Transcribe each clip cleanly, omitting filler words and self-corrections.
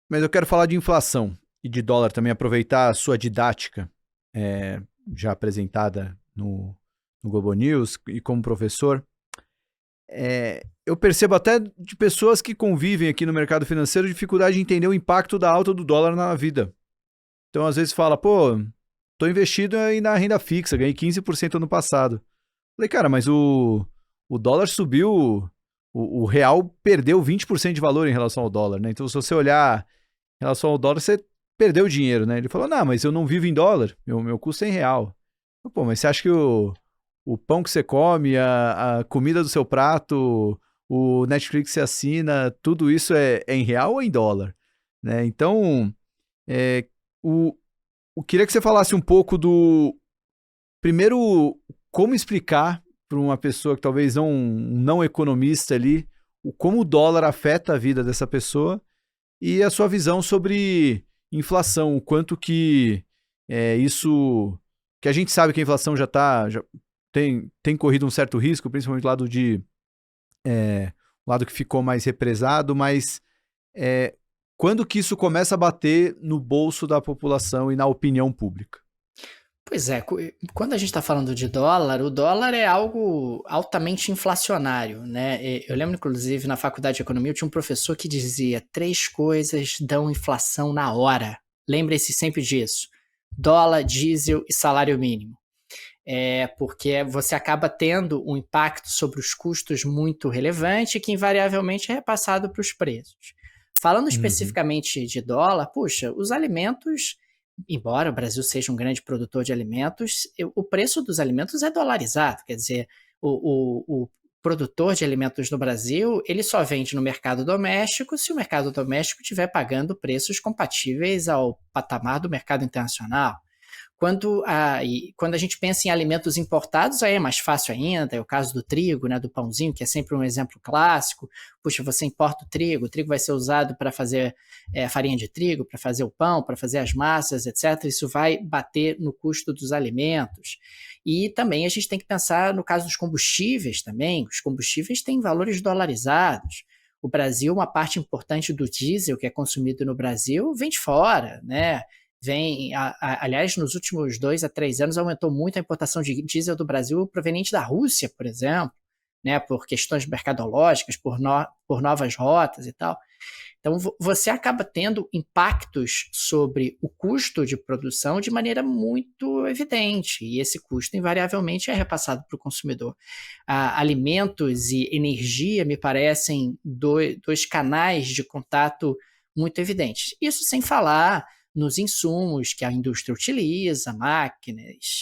Mas eu quero falar de inflação e de dólar também, aproveitar a sua didática já apresentada no Globo News e como professor. Eu percebo até de pessoas que convivem aqui no mercado financeiro dificuldade de entender o impacto da alta do dólar na vida. Então, às vezes fala, pô, tô investido aí na renda fixa, ganhei 15% ano passado. Falei, cara, mas o dólar subiu, o real perdeu 20% de valor em relação ao dólar, né? Então, se você olhar em relação ao dólar, você perdeu dinheiro, né? Ele falou, não, mas eu não vivo em dólar, meu custo é em real. Pô, mas você acha que o pão que você come, a comida do seu prato, o Netflix que você assina, tudo isso é em real ou em dólar? Né? Então, é, o, eu queria que você falasse um pouco do. Primeiro, como explicar para uma pessoa que talvez não economista ali, como o dólar afeta a vida dessa pessoa e a sua visão sobre inflação, o quanto que isso. Que a gente sabe que a inflação já tem corrido um certo risco, principalmente do lado o lado que ficou mais represado, mas é, quando que isso começa a bater no bolso da população e na opinião pública? Pois é, quando a gente está falando de dólar, o dólar é algo altamente inflacionário, né? Eu lembro, inclusive, na faculdade de economia, eu tinha um professor que dizia: três coisas dão inflação na hora. Lembre-se sempre disso: dólar, diesel e salário mínimo. Porque você acaba tendo um impacto sobre os custos muito relevante que invariavelmente é repassado para os preços. Falando Uhum. especificamente de dólar, puxa, os alimentos, embora o Brasil seja um grande produtor de alimentos, o preço dos alimentos é dolarizado, quer dizer, o produtor de alimentos no Brasil, ele só vende no mercado doméstico se o mercado doméstico estiver pagando preços compatíveis ao patamar do mercado internacional. Quando a gente pensa em alimentos importados, aí é mais fácil ainda, é o caso do trigo, né, do pãozinho, que é sempre um exemplo clássico. Puxa, você importa o trigo vai ser usado para fazer farinha de trigo, para fazer o pão, para fazer as massas, etc. Isso vai bater no custo dos alimentos. E também a gente tem que pensar no caso dos combustíveis também. Os combustíveis têm valores dolarizados. O Brasil, uma parte importante do diesel que é consumido no Brasil vem de fora, né? Aliás, nos últimos 2 a 3 anos aumentou muito a importação de diesel do Brasil proveniente da Rússia, por exemplo, né, por questões mercadológicas, por novas rotas e tal. Então, você acaba tendo impactos sobre o custo de produção de maneira muito evidente, e esse custo, invariavelmente, é repassado para o consumidor. Alimentos e energia me parecem dois canais de contato muito evidentes. Isso sem falar nos insumos que a indústria utiliza, máquinas,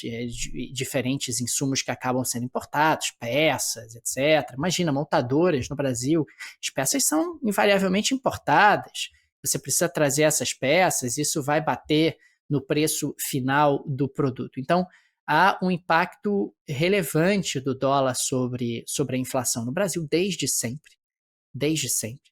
diferentes insumos que acabam sendo importados, peças, etc. Imagina, montadoras no Brasil, as peças são invariavelmente importadas. Você precisa trazer essas peças, isso vai bater no preço final do produto. Então, há um impacto relevante do dólar sobre a inflação no Brasil desde sempre. Desde sempre.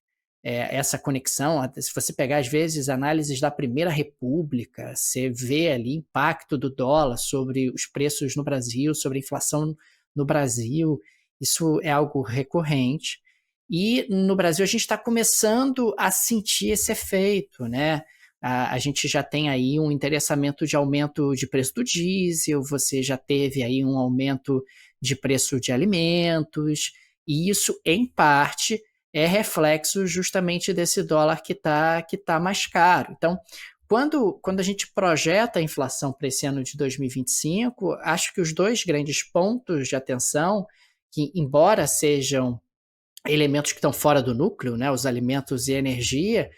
Essa conexão, se você pegar, às vezes, análises da Primeira República, você vê ali impacto do dólar sobre os preços no Brasil, sobre a inflação no Brasil. Isso é algo recorrente. E no Brasil a gente está começando a sentir esse efeito, né? A gente já tem aí um interessamento de aumento de preço do diesel, você já teve aí um aumento de preço de alimentos, e isso, em parte, é reflexo justamente desse dólar que tá mais caro. Então, quando a gente projeta a inflação para esse ano de 2025, acho que os dois grandes pontos de atenção, que embora sejam elementos que estão fora do núcleo, né, os alimentos e energia,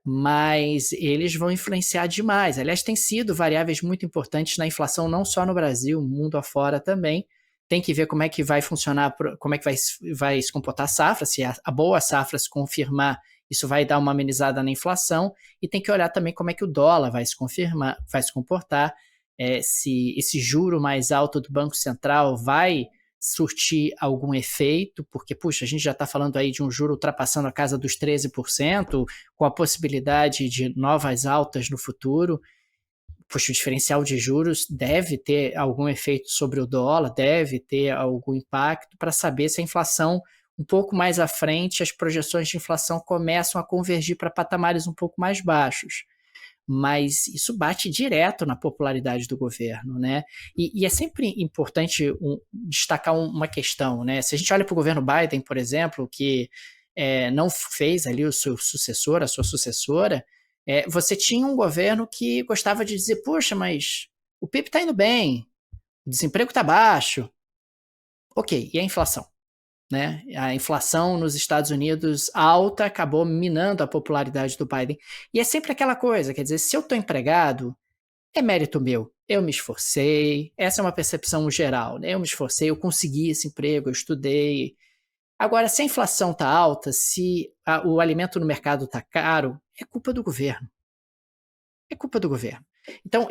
mas eles vão influenciar demais. Aliás, tem sido variáveis muito importantes na inflação, não só no Brasil, mundo afora também. Tem que ver como é que vai funcionar, como é que vai se comportar a safra, se a boa safra se confirmar, isso vai dar uma amenizada na inflação, e tem que olhar também como é que o dólar vai se comportar, se esse juro mais alto do Banco Central vai surtir algum efeito, porque, puxa, a gente já está falando aí de um juro ultrapassando a casa dos 13%, com a possibilidade de novas altas no futuro. Puxa, o diferencial de juros deve ter algum efeito sobre o dólar, deve ter algum impacto para saber se a inflação um pouco mais à frente, as projeções de inflação começam a convergir para patamares um pouco mais baixos. Mas isso bate direto na popularidade do governo, né? E é sempre importante destacar uma questão, né? Se a gente olha para o governo Biden, por exemplo, que não fez ali o seu sucessor, a sua sucessora, você tinha um governo que gostava de dizer, poxa, mas o PIB está indo bem, o desemprego está baixo. Ok, e a inflação? Né? A inflação nos Estados Unidos alta acabou minando a popularidade do Biden. E é sempre aquela coisa, quer dizer, se eu estou empregado, é mérito meu. Eu me esforcei, essa é uma percepção geral, né? Eu me esforcei, eu consegui esse emprego, eu estudei. Agora, se a inflação está alta, se o alimento no mercado está caro, é culpa do governo. É culpa do governo. Então,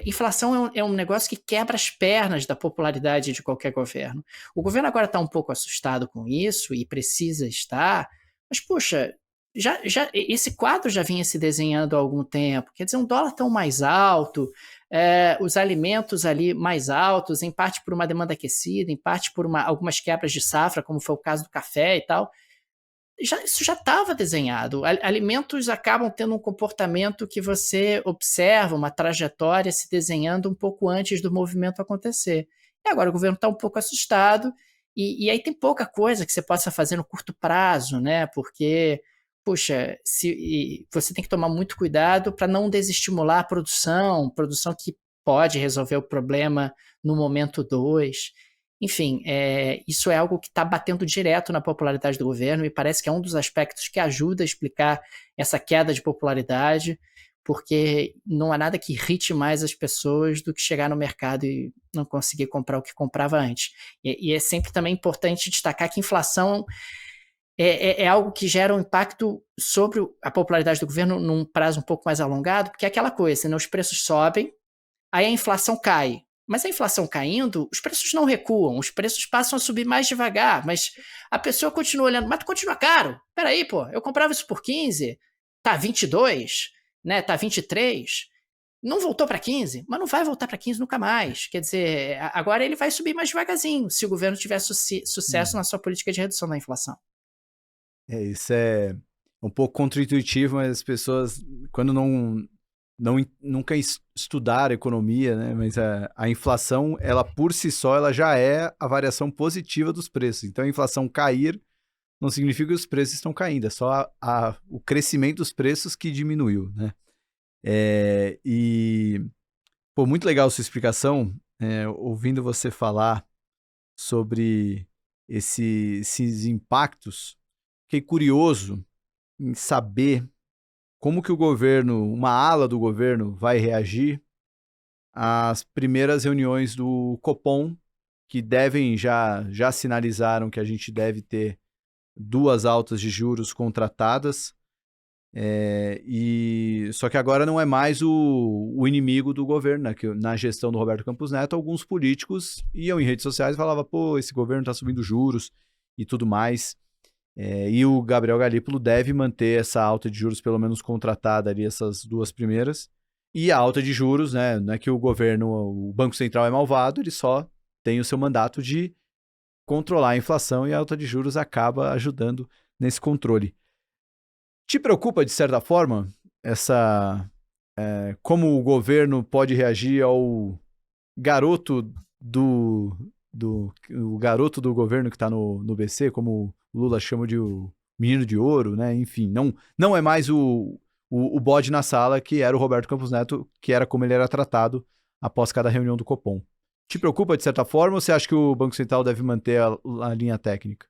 inflação é um negócio que quebra as pernas da popularidade de qualquer governo. O governo agora está um pouco assustado com isso e precisa estar, mas, poxa, esse quadro já vinha se desenhando há algum tempo. Quer dizer, um dólar tão mais alto, os alimentos ali mais altos, em parte por uma demanda aquecida, em parte por algumas quebras de safra, como foi o caso do café e tal. Isso já estava desenhado. Alimentos acabam tendo um comportamento que você observa, uma trajetória se desenhando um pouco antes do movimento acontecer. E agora o governo está um pouco assustado, e aí tem pouca coisa que você possa fazer no curto prazo, né? Porque, puxa, você tem que tomar muito cuidado para não desestimular a produção que pode resolver o problema no momento 2. Enfim, isso é algo que está batendo direto na popularidade do governo e parece que é um dos aspectos que ajuda a explicar essa queda de popularidade, porque não há nada que irrite mais as pessoas do que chegar no mercado e não conseguir comprar o que comprava antes. E é sempre também importante destacar que inflação é algo que gera um impacto sobre a popularidade do governo num prazo um pouco mais alongado, porque é aquela coisa, né? Os preços sobem, aí a inflação cai. Mas a inflação caindo, os preços não recuam, os preços passam a subir mais devagar, mas a pessoa continua olhando, mas continua caro. Peraí, pô, eu comprava isso por 15, tá 22, né, tá 23, não voltou para 15, mas não vai voltar para 15 nunca mais. Quer dizer, agora ele vai subir mais devagarzinho, se o governo tiver sucesso na sua política de redução da inflação. Isso é um pouco contra-intuitivo, mas as pessoas, quando nunca estudaram economia, né? Mas a inflação, ela por si só, ela já é a variação positiva dos preços. Então, a inflação cair não significa que os preços estão caindo, é só o crescimento dos preços que diminuiu, né? Pô, muito legal a sua explicação, ouvindo você falar sobre esses impactos. Fiquei curioso em saber como que o governo, uma ala do governo, vai reagir às primeiras reuniões do Copom, que já sinalizaram que a gente deve ter 2 altas de juros contratadas, só que agora não é mais o inimigo do governo, né? Que na gestão do Roberto Campos Neto, alguns políticos iam em redes sociais e falavam, pô, esse governo está subindo juros e tudo mais. E o Gabriel Galípolo deve manter essa alta de juros, pelo menos contratada ali, essas 2 primeiras. E a alta de juros, né? Não é que o Banco Central é malvado, ele só tem o seu mandato de controlar a inflação e a alta de juros acaba ajudando nesse controle. Te preocupa, de certa forma, como o governo pode reagir ao garoto o garoto do governo que está no BC, como o Lula chama de o menino de ouro, né? Enfim, não é mais o bode na sala, que era o Roberto Campos Neto, que era como ele era tratado após cada reunião do Copom. Te preocupa, de certa forma, ou você acha que o Banco Central deve manter a linha técnica?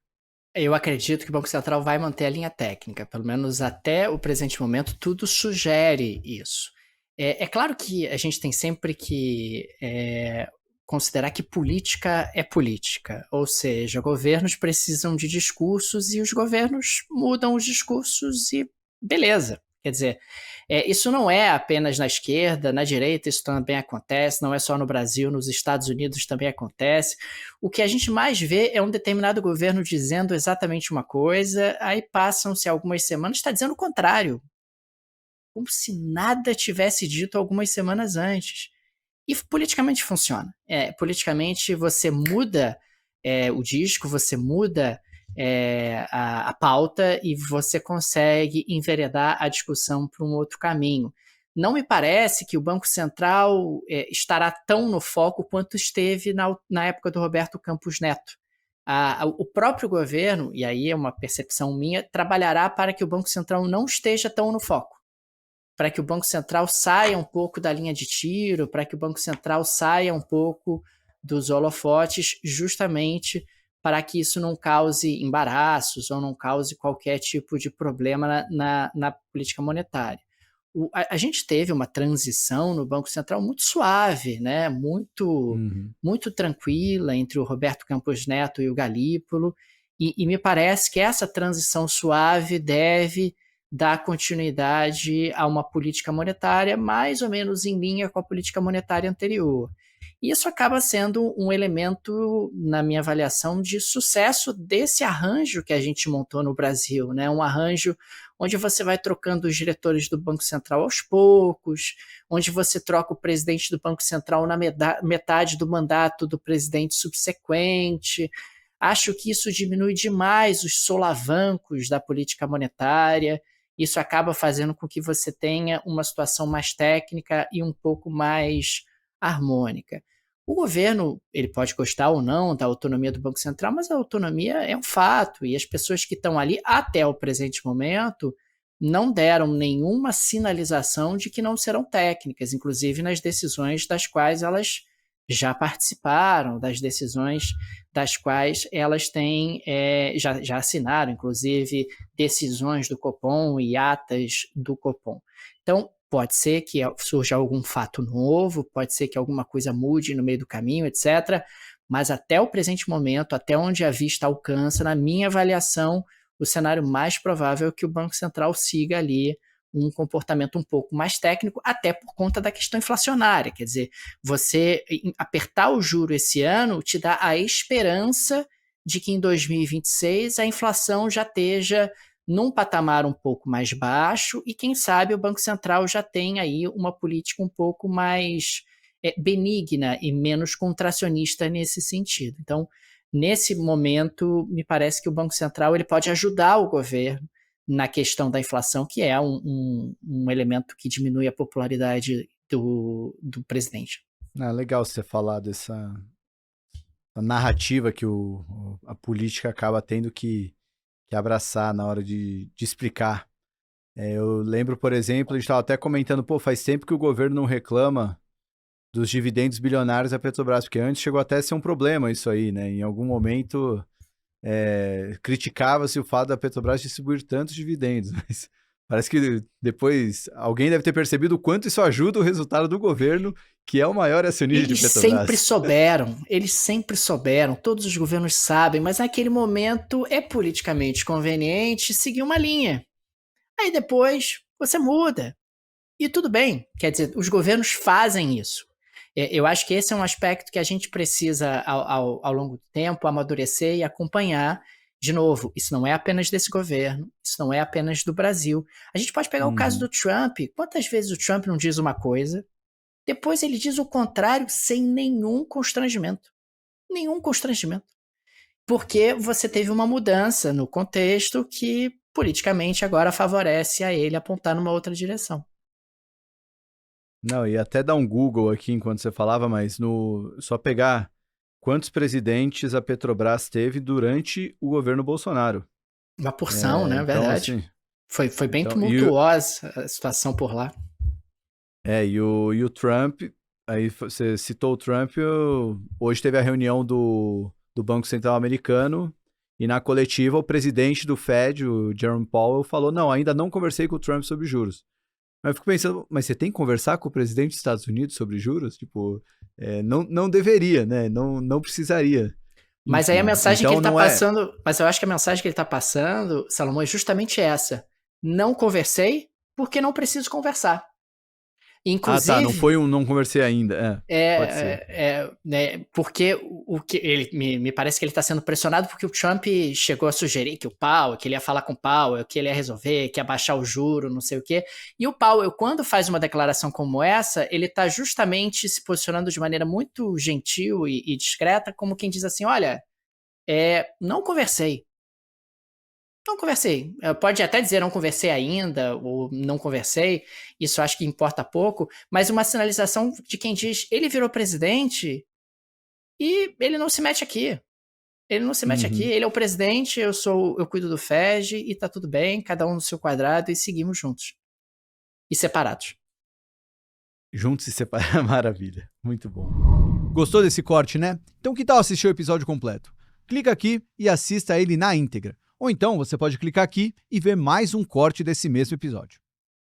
Eu acredito que o Banco Central vai manter a linha técnica, pelo menos até o presente momento, tudo sugere isso. É claro que a gente tem sempre que considerar que política é política, ou seja, governos precisam de discursos e os governos mudam os discursos e beleza. Quer dizer, isso não é apenas na esquerda, na direita isso também acontece, não é só no Brasil, nos Estados Unidos também acontece. O que a gente mais vê é um determinado governo dizendo exatamente uma coisa, aí passam-se algumas semanas, está dizendo o contrário, como se nada tivesse dito algumas semanas antes. E politicamente funciona. Politicamente você muda o disco, você muda a pauta e você consegue enveredar a discussão para um outro caminho. Não me parece que o Banco Central estará tão no foco quanto esteve na época do Roberto Campos Neto. O próprio governo, e aí é uma percepção minha, trabalhará para que o Banco Central não esteja tão no foco, para que o Banco Central saia um pouco da linha de tiro, para que o Banco Central saia um pouco dos holofotes, justamente para que isso não cause embaraços ou não cause qualquer tipo de problema na política monetária. A gente teve uma transição no Banco Central muito suave, né? Muito tranquila entre o Roberto Campos Neto e o Galípolo, e me parece que essa transição suave deve dar continuidade a uma política monetária mais ou menos em linha com a política monetária anterior. E isso acaba sendo um elemento, na minha avaliação, de sucesso desse arranjo que a gente montou no Brasil, né? Um arranjo onde você vai trocando os diretores do Banco Central aos poucos, onde você troca o presidente do Banco Central na metade do mandato do presidente subsequente. Acho que isso diminui demais os solavancos da política monetária. Isso acaba fazendo com que você tenha uma situação mais técnica e um pouco mais harmônica. O governo, ele pode gostar ou não da autonomia do Banco Central, mas a autonomia é um fato, e as pessoas que estão ali até o presente momento não deram nenhuma sinalização de que não serão técnicas, inclusive nas decisões das quais elas já participaram, das decisões das quais elas já assinaram, inclusive decisões do Copom e atas do Copom. Então, pode ser que surja algum fato novo, pode ser que alguma coisa mude no meio do caminho, etc. Mas até o presente momento, até onde a vista alcança, na minha avaliação, o cenário mais provável é que o Banco Central siga ali um comportamento um pouco mais técnico, até por conta da questão inflacionária. Quer dizer, você apertar o juro esse ano te dá a esperança de que em 2026 a inflação já esteja num patamar um pouco mais baixo e, quem sabe, o Banco Central já tem aí uma política um pouco mais benigna e menos contracionista nesse sentido. Então, nesse momento, me parece que o Banco Central ele pode ajudar o governo na questão da inflação, que é um elemento que diminui a popularidade do presidente. Legal você falar dessa narrativa que a política acaba tendo que abraçar na hora de explicar. Eu lembro, por exemplo, a gente estava até comentando, faz tempo que o governo não reclama dos dividendos bilionários da Petrobras, porque antes chegou até a ser um problema isso aí, né? Em algum momento criticava-se o fato da Petrobras distribuir tantos dividendos, mas parece que depois alguém deve ter percebido o quanto isso ajuda o resultado do governo, que é o maior acionista de Petrobras. Eles sempre souberam, todos os governos sabem, mas naquele momento é politicamente conveniente seguir uma linha. Aí depois você muda. E tudo bem, quer dizer, os governos fazem isso. Eu acho que esse é um aspecto que a gente precisa, ao longo do tempo, amadurecer e acompanhar. De novo, isso não é apenas desse governo, isso não é apenas do Brasil. A gente pode pegar o caso do Trump. Quantas vezes o Trump não diz uma coisa, depois ele diz o contrário sem nenhum constrangimento. Nenhum constrangimento. Porque você teve uma mudança no contexto que, politicamente, agora favorece a ele apontar numa outra direção. Não, ia até dar um Google aqui enquanto você falava, mas só pegar quantos presidentes a Petrobras teve durante o governo Bolsonaro. Uma porção, né? Então, Verdade. assim, Foi bem tumultuosa a situação por lá. E o Trump, aí você citou o Trump, hoje teve a reunião do Banco Central Americano e na coletiva o presidente do Fed, o Jerome Powell, falou, não, ainda não conversei com o Trump sobre juros. Mas eu fico pensando, mas você tem que conversar com o presidente dos Estados Unidos sobre juros? Tipo, não deveria, né? Não precisaria. Mas aí a mensagem então que ele tá passando, mas eu acho que a mensagem que ele tá passando, Salomão, é justamente essa. Não conversei porque não preciso conversar. Inclusive, não foi não conversei ainda. Pode ser. Né, porque o que ele me parece que ele está sendo pressionado porque o Trump chegou a sugerir que que ele ia falar com o Powell, que ele ia resolver, que ia baixar o juro, não sei o quê. E o Powell, quando faz uma declaração como essa, ele está justamente se posicionando de maneira muito gentil e discreta, como quem diz assim, olha, não conversei. Não conversei. Pode até dizer não conversei ainda, ou não conversei, isso acho que importa pouco, mas uma sinalização de quem diz, ele virou presidente e ele não se mete aqui. Ele não se mete aqui, ele é o presidente, eu cuido do FEG e tá tudo bem, cada um no seu quadrado e seguimos juntos. E separados. Juntos e separados, maravilha. Muito bom. Gostou desse corte, né? Então que tal assistir o episódio completo? Clica aqui e assista ele na íntegra. Ou então você pode clicar aqui e ver mais um corte desse mesmo episódio.